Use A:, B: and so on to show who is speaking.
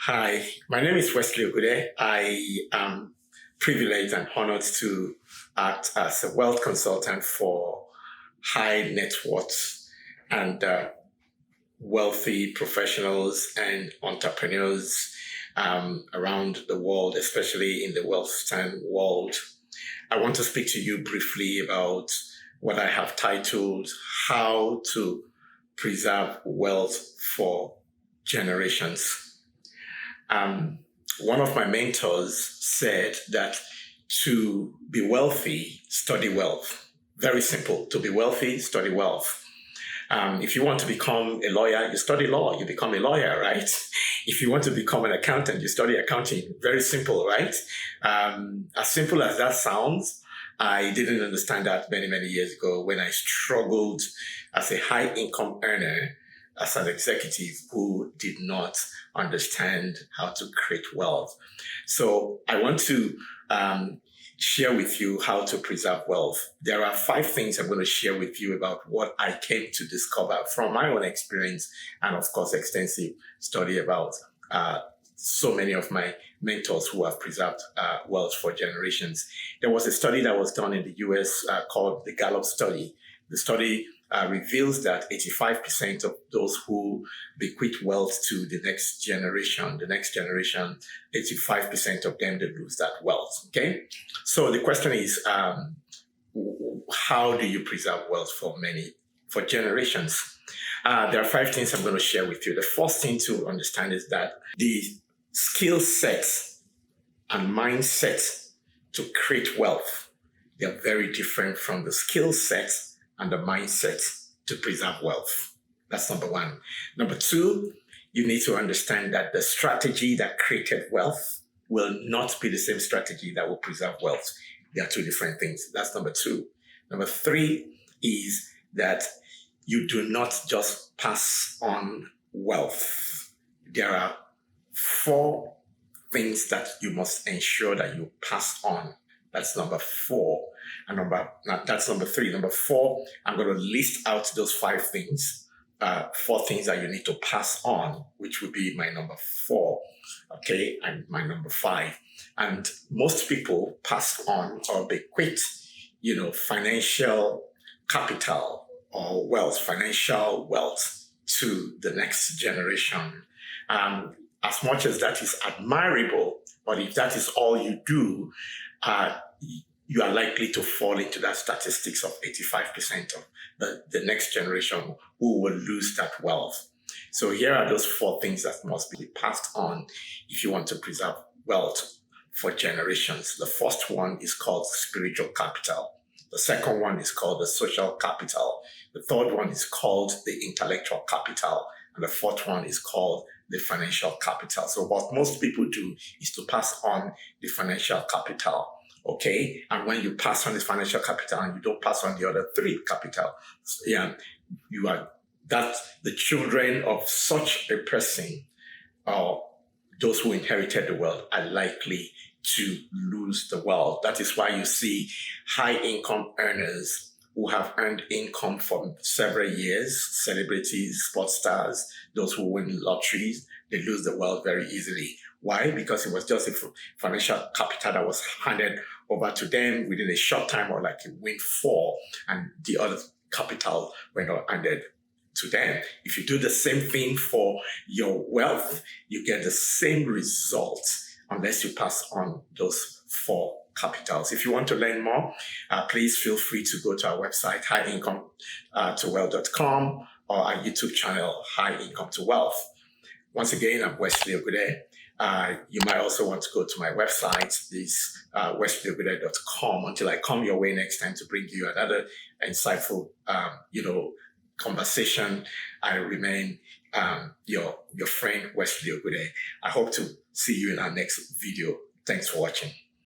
A: Hi, my name is Wesley Ogude. I am privileged and honored to act as a wealth consultant for high net worth and wealthy professionals and entrepreneurs around the world, especially in the Western world. I want to speak to you briefly about what I have titled How to Preserve Wealth for Generations. Um, One of my mentors said that to be wealthy, study wealth. Very simple. To be wealthy, study wealth. If you want to become a lawyer, you study law, you become a lawyer, right? If you want to become an accountant, you study accounting. Very simple, right? As simple as that sounds, I didn't understand that many, many years ago when I struggled as a high income earner, as an executive who did not understand how to create wealth. So I want to share with you how to preserve wealth. There are 5 things I'm going to share with you about what I came to discover from my own experience and, of course, extensive study about so many of my mentors who have preserved wealth for generations. There was a study that was done in the US called the Gallup study. The study reveals that 85% of those who bequeath wealth to the next generation, 85% of them, they lose that wealth. Okay. So the question is, how do you preserve wealth for generations? There are 5 things I'm going to share with you. The first thing to understand is that the skill sets and mindset to create wealth, they're very different from the skill sets and the mindset to preserve wealth. That's number 1. Number 2, you need to understand that the strategy that created wealth will not be the same strategy that will preserve wealth. They are 2 different things. That's number 2. Number 3 is that you do not just pass on wealth. There are 4 things that you must ensure that you pass on. That's number 4. And that's number 3. Number 4, I'm going to list out those 5 things, 4 things that you need to pass on, which would be my number 4, okay, and my number 5. And most people pass on or bequeath, financial capital or wealth, financial wealth to the next generation. As much as that is admirable, but if that is all you do, you are likely to fall into that statistics of 85% of the next generation who will lose that wealth. So here are those 4 things that must be passed on if you want to preserve wealth for generations. The first one is called spiritual capital. The second one is called the social capital. The third one is called the intellectual capital. And the fourth one is called the financial capital. So what most people do is to pass on the financial capital. Okay, and when you pass on this financial capital and you don't pass on the other 3 capital, you are that the children of such a person, or those who inherited the wealth, are likely to lose the wealth. That is why you see high income earners who have earned income for several years, celebrities, sports stars, those who win lotteries, they lose the wealth very easily. Why? Because it was just a financial capital that was handed over to them within a short time, or like a windfall, and the other capital were not handed to them. If you do the same thing for your wealth, you get the same results unless you pass on those 4 capitals. If you want to learn more, please feel free to go to our website, highincometowealth.com, or our YouTube channel, High Income to Wealth. Once again, I'm Wesley Ogude. You might also want to go to my website, this wesleyOgude.com, until I come your way next time to bring you another insightful, conversation. I remain your friend, Wesley Ogude. I hope to see you in our next video. Thanks for watching.